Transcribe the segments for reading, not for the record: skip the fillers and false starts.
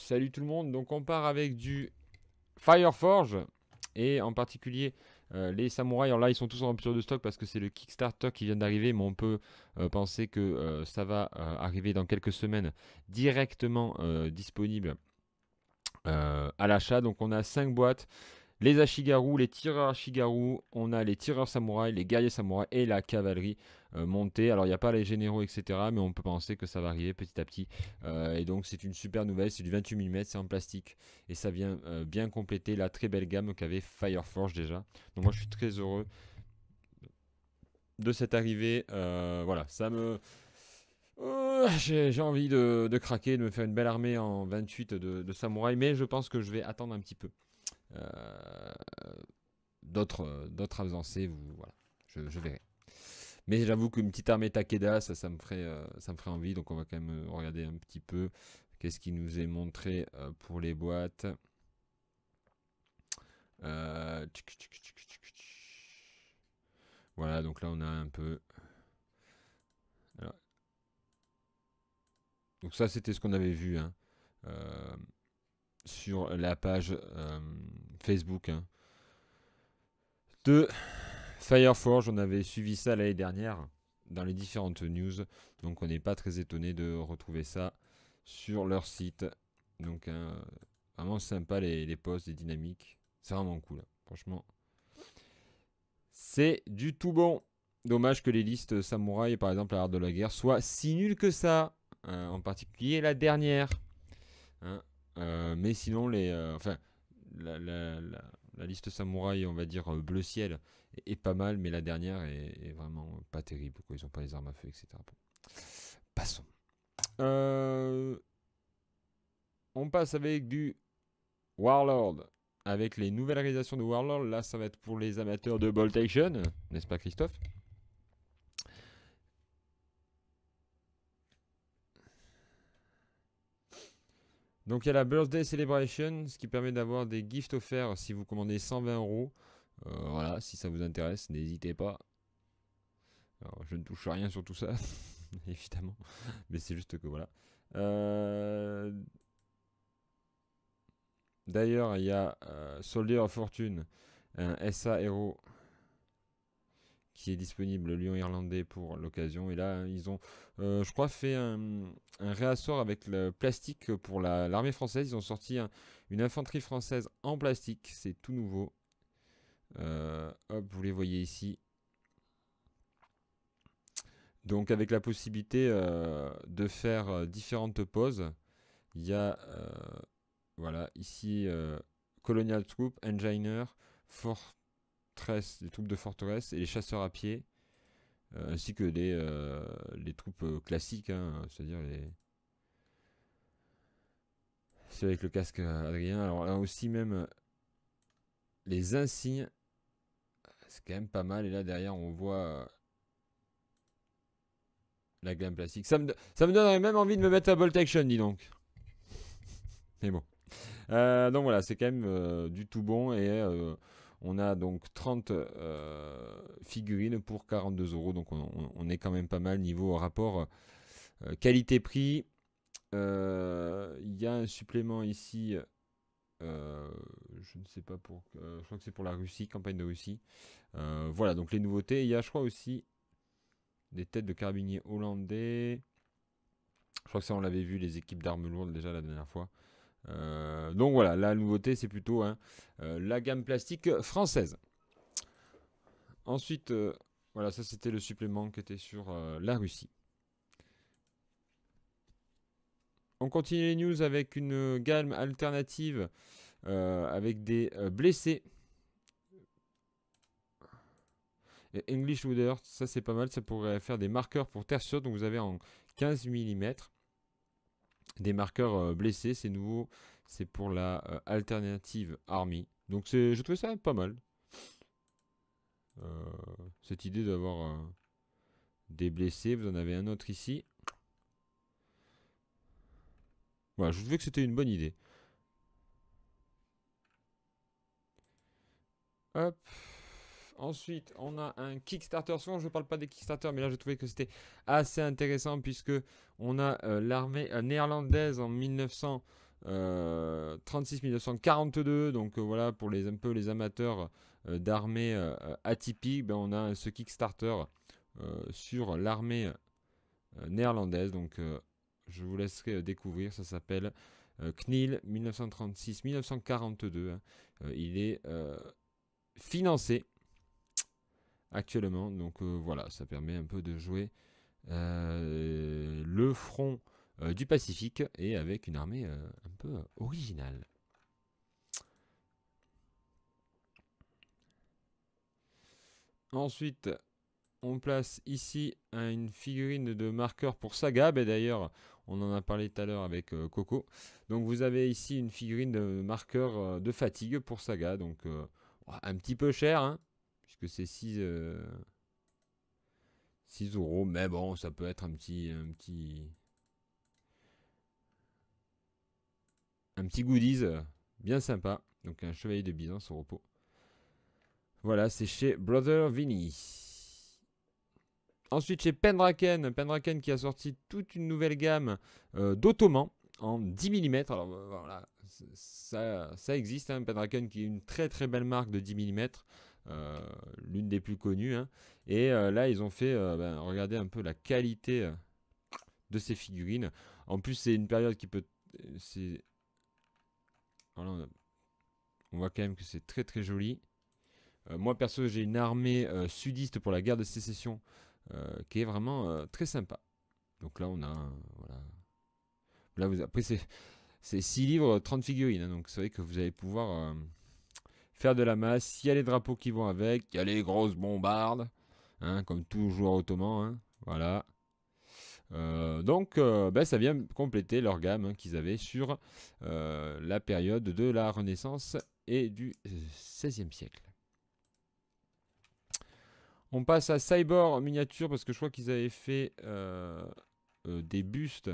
Salut tout le monde, donc on part avec du Fireforge et en particulier les samouraïs. Alors là ils sont tous en rupture de stock parce que c'est le Kickstarter qui vient d'arriver, mais on peut penser que ça va arriver dans quelques semaines directement disponible à l'achat. Donc on a 5 boîtes. Les Ashigaru, les tireurs Ashigaru, on a les tireurs samouraïs, les guerriers samouraïs et la cavalerie montée. Alors il n'y a pas les généraux, etc. Mais on peut penser que ça va arriver petit à petit. Et donc c'est une super nouvelle, c'est du 28 mm, c'est en plastique. Et ça vient bien compléter la très belle gamme qu'avait Fireforge déjà. Donc moi je suis très heureux de cette arrivée. Voilà, ça me... j'ai envie de craquer, de me faire une belle armée en 28 de samouraïs. Mais je pense que je vais attendre un petit peu. Euh, d'autres avancées, voilà, je verrai. Mais j'avoue qu'une petite armée Takeda, ça me ferait envie. Donc on va quand même regarder un petit peu qu'est-ce qui nous est montré pour les boîtes. Euh, voilà, donc là on a un peu. Alors, donc ça c'était ce qu'on avait vu hein, sur la page Facebook hein, de Fireforge. On avait suivi ça l'année dernière dans les différentes news, donc on n'est pas très étonné de retrouver ça sur leur site. Donc vraiment sympa les posts, les dynamiques, c'est vraiment cool, hein. Franchement. C'est du tout bon. Dommage que les listes samouraï, par exemple, à l'art de la guerre, soient si nulles que ça. En particulier la dernière. Hein. Mais sinon, enfin, la liste samouraï, on va dire bleu ciel, est pas mal, mais la dernière est vraiment pas terrible. Quoi. Ils ont pas les armes à feu, etc. Bon. Passons. On passe avec du Warlord. Avec les nouvelles réalisations de Warlord, là, ça va être pour les amateurs de Bolt Action, n'est-ce pas, Christophe? Donc il y a la Birthday Celebration, ce qui permet d'avoir des gifts offerts si vous commandez 120 euros. Voilà, si ça vous intéresse, n'hésitez pas. Alors, je ne touche rien sur tout ça, évidemment, mais c'est juste que voilà. D'ailleurs, il y a Soldier of Fortune, un SA Hero qui est disponible, le lion irlandais pour l'occasion. Et là, ils ont, je crois, fait un réassort avec le plastique pour l'armée française. Ils ont sorti une infanterie française en plastique. C'est tout nouveau. Hop, vous les voyez ici. Donc avec la possibilité de faire différentes poses. Il y a, voilà, ici, Colonial Troop, Engineer, Fortress, les troupes de forteresse et les chasseurs à pied. Ainsi que les troupes classiques, hein, c'est-à-dire ceux avec le casque Adrien. Alors là aussi même les insignes, c'est quand même pas mal. Et là derrière on voit la gamme plastique. Ça me donnerait même envie de me mettre à Bolt Action, dis donc. Mais bon. Donc voilà, c'est quand même du tout bon. Et on a donc 30 figurines pour 42 euros. Donc on est quand même pas mal niveau rapport qualité-prix. Il y a un supplément ici. Je ne sais pas pour. Je crois que c'est pour la Russie, campagne de Russie. Voilà, donc les nouveautés. Il y a, je crois, aussi des têtes de carabiniers hollandais. Je crois que ça, on l'avait vu, les équipes d'armes lourdes déjà la dernière fois. Donc voilà, la nouveauté, c'est plutôt hein, la gamme plastique française. Ensuite, voilà, ça c'était le supplément qui était sur la Russie. On continue les news avec une gamme alternative avec des blessés. Et English Wooder, ça c'est pas mal, ça pourrait faire des marqueurs pour terre chaude. Donc vous avez en 15 mm des marqueurs blessés, c'est nouveau, c'est pour la alternative Army. Donc je trouve ça pas mal. Cette idée d'avoir des blessés, vous en avez un autre ici. Voilà, je trouvais que c'était une bonne idée. Hop. Ensuite, on a un Kickstarter. Souvent, je ne parle pas des Kickstarter, mais là, j'ai trouvé que c'était assez intéressant puisque on a l'armée néerlandaise en 1900. 36 1942. Donc voilà, pour un peu les amateurs d'armées atypiques, ben, on a ce Kickstarter sur l'armée néerlandaise. Donc je vous laisserai découvrir. Ça s'appelle CNIL 1936-1942. Il est financé actuellement. Donc voilà, ça permet un peu de jouer le front du Pacifique et avec une armée un peu originale. Ensuite, on place ici une figurine de marqueur pour Saga. Et d'ailleurs, on en a parlé tout à l'heure avec Coco. Donc vous avez ici une figurine de marqueur de fatigue pour Saga. Donc un petit peu cher, hein, puisque c'est 6 euros. Mais bon, ça peut être un petit goodies bien sympa. Donc un chevalier de Byzance au repos. Voilà, c'est chez Brother Vinny. Ensuite, chez Pendraken. Pendraken qui a sorti toute une nouvelle gamme d'ottomans en 10 mm. Alors voilà, ça existe. Hein, Pendraken qui est une très très belle marque de 10 mm. L'une des plus connues. Hein. Et là, ils ont fait, regardez un peu la qualité de ces figurines. En plus, c'est une période qui peut... Voilà, on voit quand même que c'est très très joli. Moi perso j'ai une armée sudiste pour la guerre de sécession qui est vraiment très sympa. Donc là on a voilà. Là après c'est 6 livres, 30 figurines. Hein, donc c'est vrai que vous allez pouvoir faire de la masse. Il y a les drapeaux qui vont avec, il y a les grosses bombardes, hein, comme tout joueur ottoman. Hein, voilà. Donc ça vient compléter leur gamme hein, qu'ils avaient sur la période de la Renaissance et du XVIe siècle. On passe à Cyborg miniature parce que je crois qu'ils avaient fait des bustes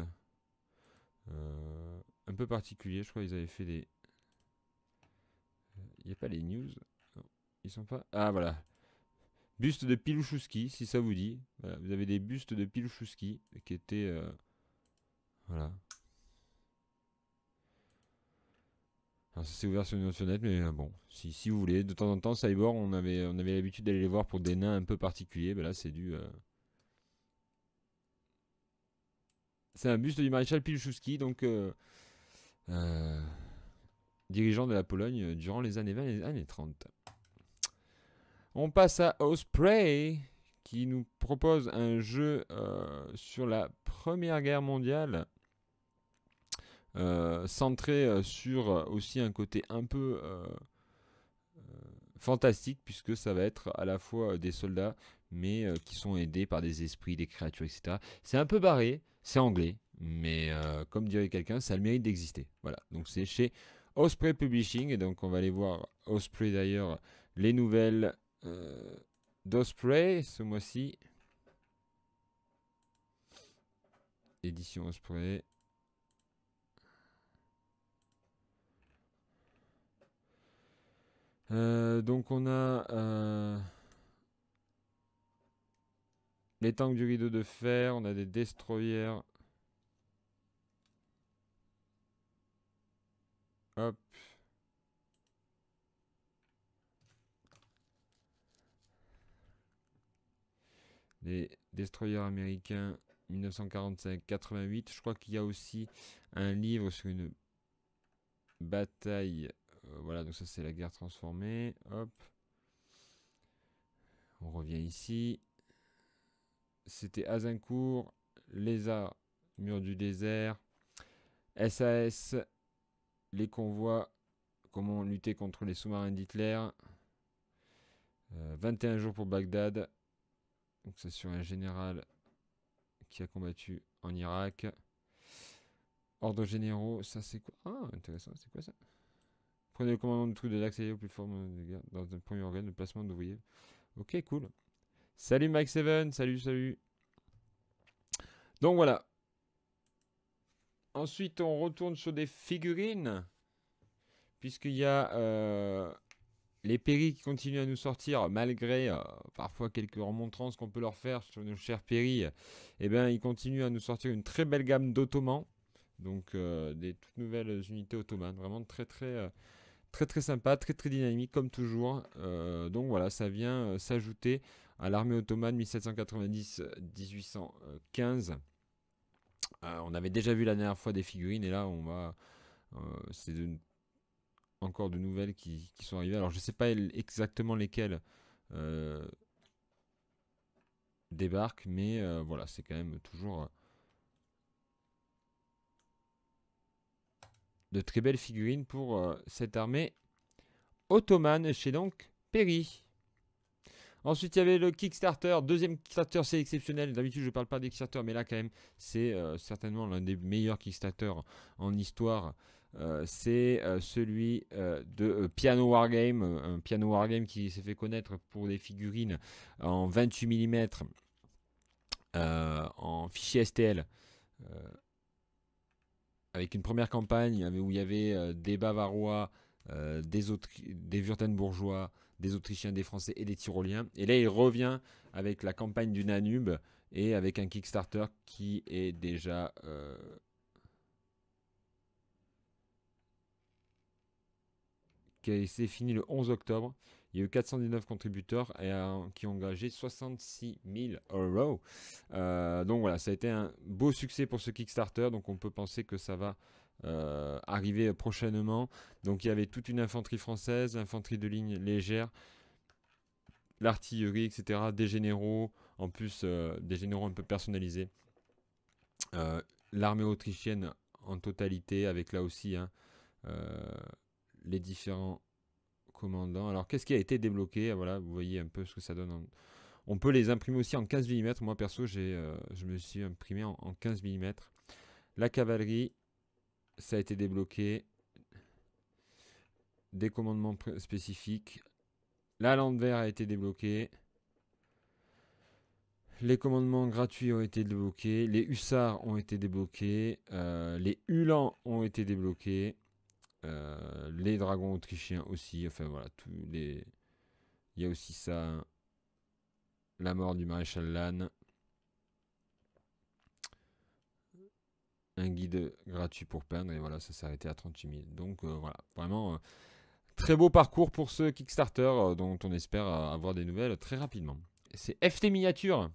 un peu particuliers. Je crois qu'ils avaient fait des... Il n'y a pas les news. Non, ils sont pas... Ah voilà. Buste de Pilouchowski, si ça vous dit. Voilà, vous avez des bustes de Pilouchowski qui étaient... voilà. Alors ça c'est ouvert sur une autre fenêtre, mais bon, si vous voulez, de temps en temps, Cyborg, on avait l'habitude d'aller les voir pour des nains un peu particuliers. Ben là, c'est du... C'est un buste du maréchal Pilouchowski, donc dirigeant de la Pologne durant les années 20 et les années 30. On passe à Osprey, qui nous propose un jeu sur la Première Guerre mondiale, centré sur aussi un côté un peu fantastique, puisque ça va être à la fois des soldats, mais qui sont aidés par des esprits, des créatures, etc. C'est un peu barré, c'est anglais, mais comme dirait quelqu'un, ça a le mérite d'exister. Voilà, donc c'est chez Osprey Publishing, et donc on va aller voir Osprey d'ailleurs, les nouvelles d'Osprey ce mois-ci. Édition Osprey. Donc on a les tanks du rideau de fer, on a des destroyers. Hop. Les destroyers américains 1945-88. Je crois qu'il y a aussi un livre sur une bataille. Voilà, donc ça c'est la guerre transformée. Hop. On revient ici. C'était Azincourt, Lézard, Mur du désert, SAS, les convois, comment lutter contre les sous-marins d'Hitler. 21 jours pour Bagdad. Donc c'est sur un général qui a combattu en Irak. Ordre généraux, ça c'est quoi? Ah, intéressant, c'est quoi ça? Prenez le commandement du truc de l'accélérer au plus fort de guerre dans un premier organe de placement d'ouvriers. Ok, cool. Salut Mike Seven, salut. Donc voilà. Ensuite, on retourne sur des figurines. Puisqu'il y a les Perry qui continuent à nous sortir, malgré parfois quelques remontrances qu'on peut leur faire sur nos chers Perry. Eh bien, ils continuent à nous sortir une très belle gamme d'ottomans. Donc des toutes nouvelles unités ottomanes, vraiment très sympa, très dynamique comme toujours. Donc voilà, ça vient s'ajouter à l'armée ottomane 1790-1815. On avait déjà vu la dernière fois des figurines et là on va, c'est encore de nouvelles qui sont arrivées. Alors je sais pas exactement lesquelles débarquent, mais voilà, c'est quand même toujours de très belles figurines pour cette armée ottomane chez donc Perry. Ensuite, il y avait le Kickstarter. Deuxième Kickstarter, c'est exceptionnel. D'habitude, je ne parle pas des Kickstarter, mais là, quand même, c'est certainement l'un des meilleurs Kickstarter en histoire. C'est celui de Piano Wargame. Un Piano Wargame qui s'est fait connaître pour des figurines en 28 mm en fichier STL. Avec une première campagne où il y avait des Bavarois, des Wurtembourgeois, des Autrichiens, des Français et des Tyroliens. Et là, il revient avec la campagne du Danube et avec un Kickstarter qui est déjà qui s'est fini le 11 octobre. Il y a eu 419 contributeurs qui ont engagé 66 000 euros. Donc voilà, ça a été un beau succès pour ce Kickstarter. Donc on peut penser que ça va arriver prochainement. Donc il y avait toute une infanterie française, l'infanterie de ligne légère, l'artillerie, etc. Des généraux, en plus des généraux un peu personnalisés. L'armée autrichienne en totalité, avec là aussi les différents commandants. Alors qu'est-ce qui a été débloqué? Voilà, vous voyez un peu ce que ça donne. On peut les imprimer aussi en 15 mm. Moi perso, je me suis imprimé en 15 mm. La cavalerie, ça a été débloqué. Des commandements spécifiques. La lande verte a été débloquée. Les commandements gratuits ont été débloqués. Les hussards ont été débloqués. Les hulans ont été débloqués. Les dragons autrichiens aussi. Enfin voilà, tous les. Il y a aussi ça. La mort du maréchal Lannes. Un guide gratuit pour peindre. Et voilà, ça s'est arrêté à 38 000. Donc voilà, vraiment très beau parcours pour ce Kickstarter dont on espère avoir des nouvelles très rapidement. C'est FT Miniature.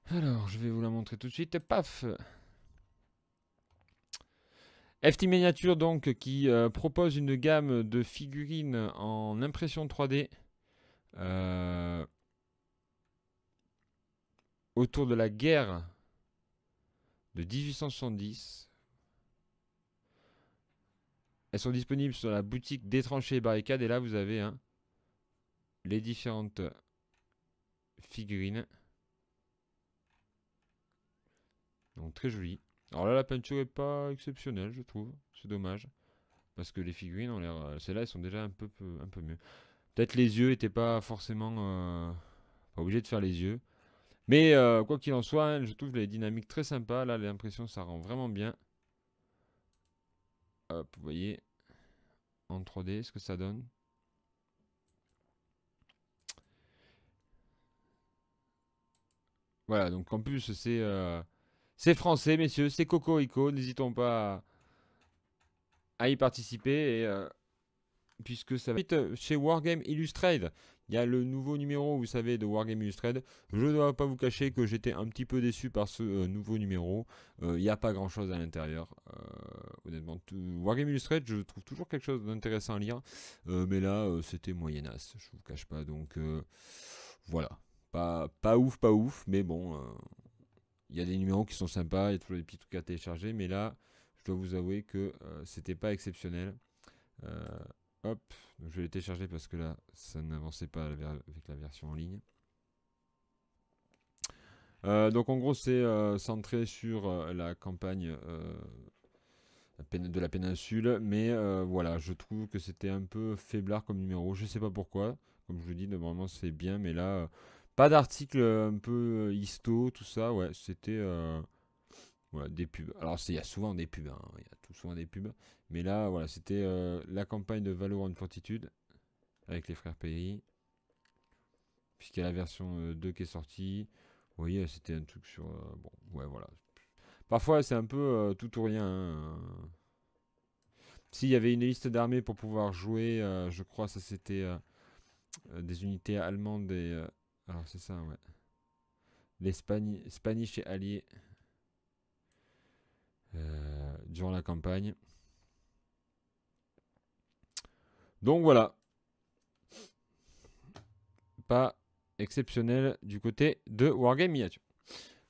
Alors, je vais vous la montrer tout de suite. Paf! FT Miniature donc qui propose une gamme de figurines en impression 3D autour de la guerre de 1870. Elles sont disponibles sur la boutique des tranchées et barricades et là vous avez les différentes figurines. Donc très jolies. Alors là la peinture est pas exceptionnelle je trouve, c'est dommage. Parce que les figurines ont l'air... Celles-là elles sont déjà un peu mieux. Peut-être les yeux n'étaient pas forcément... pas obligé de faire les yeux. Mais quoi qu'il en soit, hein, je trouve les dynamiques très sympas. Là, l'impression, ça rend vraiment bien. Hop, vous voyez, en 3D, ce que ça donne. Voilà, donc en plus, c'est français, messieurs. C'est Cocorico. N'hésitons pas à y participer. Et puisque ça va être chez Wargame Illustrated. Il y a le nouveau numéro, vous savez, de Wargame Illustrated. Je ne dois pas vous cacher que j'étais un petit peu déçu par ce nouveau numéro. Il n'y a pas grand chose à l'intérieur. Honnêtement, Wargame Illustrated, je trouve toujours quelque chose d'intéressant à lire. Mais là, c'était moyenasse, je vous cache pas. Donc voilà. Pas ouf, mais bon. Il y a des numéros qui sont sympas, il y a toujours des petits trucs à télécharger. Mais là, je dois vous avouer que c'était pas exceptionnel. Hop, donc je vais les télécharger parce que là, ça n'avançait pas avec la version en ligne. Donc en gros, c'est centré sur la campagne de la péninsule. Mais voilà, je trouve que c'était un peu faiblard comme numéro. Je sais pas pourquoi. Comme je vous dis, normalement c'est bien. Mais là, pas d'article un peu histo, tout ça. Ouais, c'était... voilà, des pubs. Alors, il y a souvent des pubs, hein. Il y a tout souvent des pubs. Mais là, voilà, c'était la campagne de Valorant Fortitude avec les frères Perry. Puisqu'il y a la version 2 qui est sortie. Vous voyez, c'était un truc sur... bon, ouais, voilà. Parfois, c'est un peu tout ou rien, hein. S'il y avait une liste d'armées pour pouvoir jouer, je crois ça c'était des unités allemandes et... alors c'est ça, ouais. Les Spanish et alliés durant la campagne. Donc voilà, pas exceptionnel du côté de Wargame Miniature.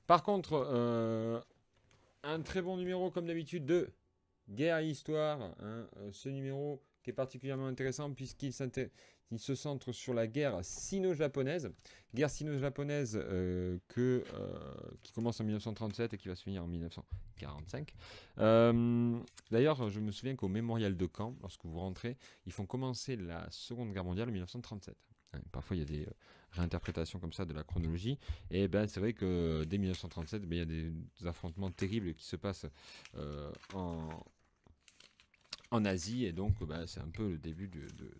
Par contre, un très bon numéro comme d'habitude de Guerre et Histoire. Hein, ce numéro qui est particulièrement intéressant puisqu'il se centre sur la guerre sino-japonaise. Guerre sino-japonaise qui commence en 1937 et qui va se finir en 1945. D'ailleurs, je me souviens qu'au mémorial de Caen, lorsque vous rentrez, ils font commencer la Seconde Guerre mondiale en 1937. Hein, parfois, il y a des réinterprétations comme ça de la chronologie. Et ben, c'est vrai que dès 1937, ben, il y a des affrontements terribles qui se passent en Asie. Et donc, ben, c'est un peu le début de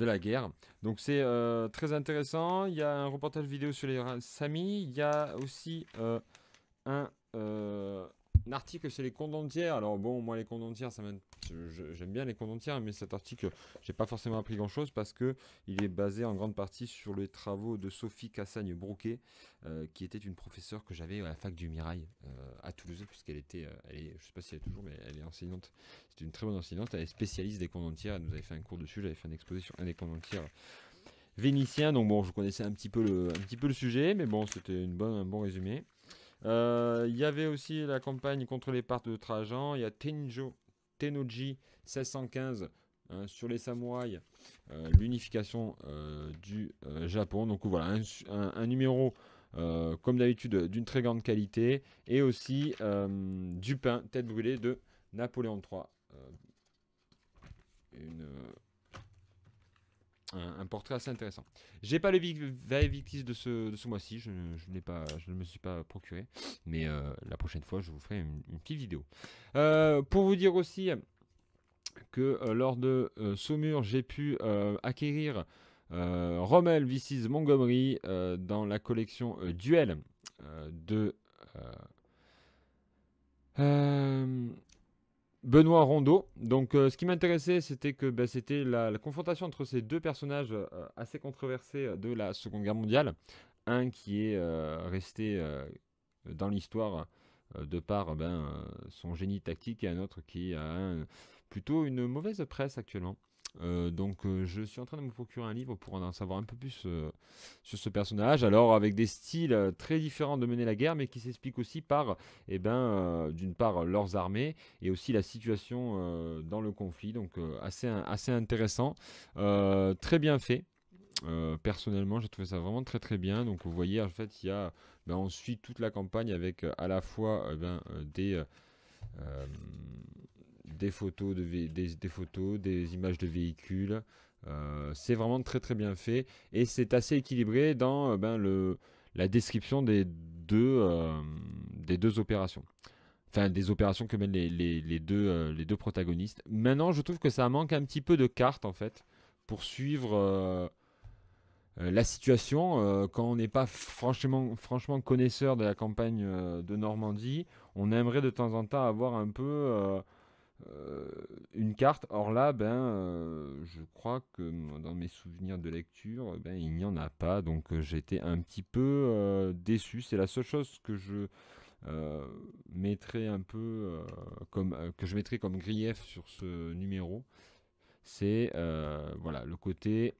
la guerre. Donc c'est très intéressant. Il y a un reportage vidéo sur les Sami. Il y a aussi un article sur les condottières. Alors bon, moi les condottières, j'aime bien les condottières, mais cet article, j'ai pas forcément appris grand chose parce que il est basé en grande partie sur les travaux de Sophie Cassagne-Brouquet, qui était une professeure que j'avais à la fac du Mirail à Toulouse, puisqu'elle était, je sais pas si elle est toujours, mais elle est enseignante. C'est une très bonne enseignante. Elle est spécialiste des condottières. Elle nous avait fait un cours dessus. J'avais fait une exposition un des condottières vénitiens. Donc bon, je connaissais un petit peu le sujet, mais bon, c'était un bon résumé. Il y avait aussi la campagne contre les Parthes de Trajan. Il y a Tennoji 1615 hein, sur les samouraïs, l'unification du Japon. Donc voilà, un numéro comme d'habitude d'une très grande qualité. Et aussi du pain, tête brûlée de Napoléon III. Un portrait assez intéressant. J'ai pas le Victis de ce mois-ci, je ne me suis pas procuré, mais la prochaine fois je vous ferai une petite vidéo. Pour vous dire aussi que lors de Saumur, j'ai pu acquérir Rommel vs Montgomery dans la collection Duel de Benoît Rondeau. Donc ce qui m'intéressait, c'était que c'était la confrontation entre ces deux personnages assez controversés de la Seconde Guerre mondiale. Un qui est resté dans l'histoire de par son génie tactique et un autre qui a plutôt une mauvaise presse actuellement. Donc je suis en train de me procurer un livre pour en savoir un peu plus sur ce personnage. Alors avec des styles très différents de mener la guerre, mais qui s'expliquent aussi par, d'une part, leurs armées et aussi la situation dans le conflit. Donc assez intéressant, très bien fait. Personnellement, j'ai trouvé ça vraiment très très bien. Donc vous voyez, en fait, on suit toute la campagne avec à la fois des photos, des photos, des images de véhicules. C'est vraiment très très bien fait et c'est assez équilibré dans la description des deux opérations. Enfin, des opérations que mènent les deux protagonistes. Maintenant, je trouve que ça manque un petit peu de cartes en fait pour suivre la situation. Quand on n'est pas franchement connaisseur de la campagne de Normandie, on aimerait de temps en temps avoir un peu une carte. Or là, je crois que dans mes souvenirs de lecture, il n'y en a pas. Donc j'ai été un petit peu déçu. C'est la seule chose que je mettrai un peu que je mettrai comme grief sur ce numéro. C'est voilà, le côté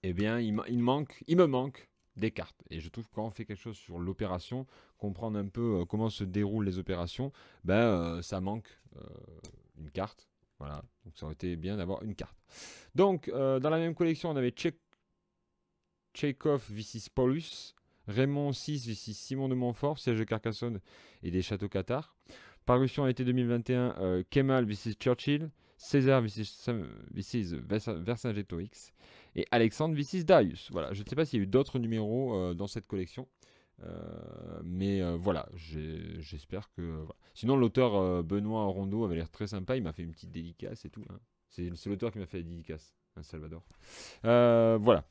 il me manque des cartes. Et je trouve que quand on fait quelque chose sur l'opération, comprendre un peu comment se déroulent les opérations, ça manque une carte. Voilà, donc ça aurait été bien d'avoir une carte. Donc, dans la même collection, on avait Tchekhov vs Paulus, Raymond VI vs Simon de Montfort, siège de Carcassonne et des châteaux cathares. Parution à l'été 2021, Kemal vs Churchill, César vs Vercingétorix et Alexandre vs Darius. Voilà, je ne sais pas s'il y a eu d'autres numéros dans cette collection. Mais voilà, j'espère que. Voilà. Sinon, l'auteur Benoît Rondeau avait l'air très sympa. Il m'a fait une petite dédicace et tout. Hein. C'est l'auteur qui m'a fait la dédicace, hein, Salvador. Voilà.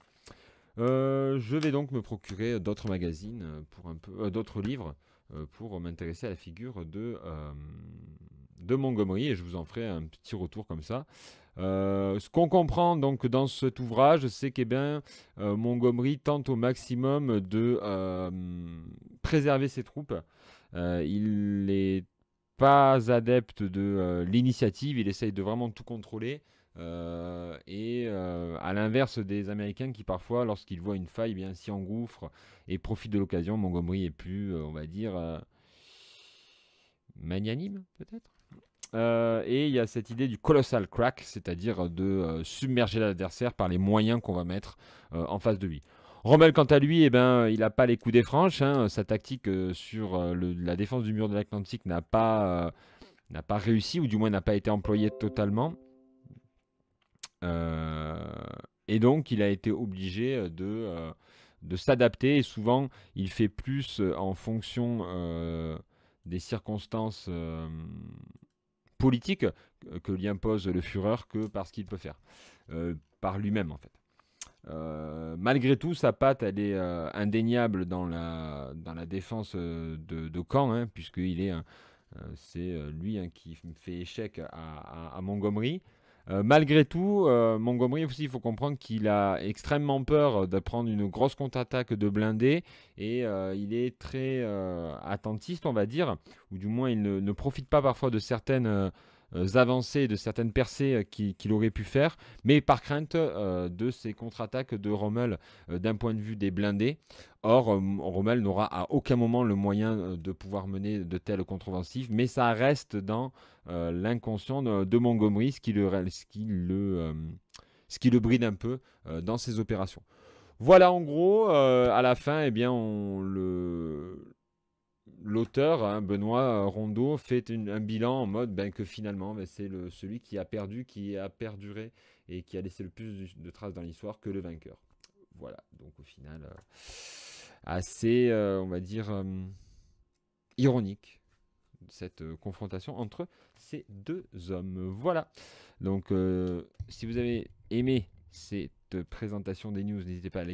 Je vais donc me procurer d'autres magazines, pour un peu, d'autres livres, pour m'intéresser à la figure de Montgomery, et je vous en ferai un petit retour comme ça. Ce qu'on comprend donc dans cet ouvrage, c'est que Montgomery tente au maximum de préserver ses troupes. Il n'est pas adepte de l'initiative, il essaye de vraiment tout contrôler. À l'inverse des Américains qui parfois, lorsqu'ils voient une faille, s'y engouffrent et profitent de l'occasion, Montgomery est plus, on va dire, magnanime peut-être. Et il y a cette idée du colossal crack, c'est-à-dire de submerger l'adversaire par les moyens qu'on va mettre en face de lui. Rommel, quant à lui, il n'a pas les coups des franches, hein. Sa tactique sur la défense du mur de l'Atlantique n'a pas réussi, ou du moins n'a pas été employée totalement. Et donc, il a été obligé de s'adapter. Et souvent, il fait plus en fonction des circonstances politiques que lui impose le Führer que par ce qu'il peut faire, par lui-même en fait. Malgré tout, sa patte, elle est indéniable dans la défense de Caen, hein, puisqu'il est, c'est lui qui fait échec à Montgomery. Malgré tout, Montgomery aussi, il faut comprendre qu'il a extrêmement peur de prendre une grosse contre-attaque de blindés, et il est très attentiste, on va dire, ou du moins il ne profite pas parfois de certaines avancées, de certaines percées qu'il aurait pu faire, mais par crainte de ces contre-attaques de Rommel d'un point de vue des blindés. Or, Rommel n'aura à aucun moment le moyen de pouvoir mener de telles contre-offensives, mais ça reste dans l'inconscient de Montgomery, ce qui le bride un peu dans ses opérations. Voilà, en gros, à la fin, l'auteur, hein, Benoît Rondeau, fait un bilan en mode que finalement, c'est celui qui a perdu, qui a perduré et qui a laissé le plus de traces dans l'histoire que le vainqueur. Voilà, donc au final, assez, on va dire, ironique, cette confrontation entre ces deux hommes. Voilà. Donc, si vous avez aimé cette présentation des news, n'hésitez pas à liker.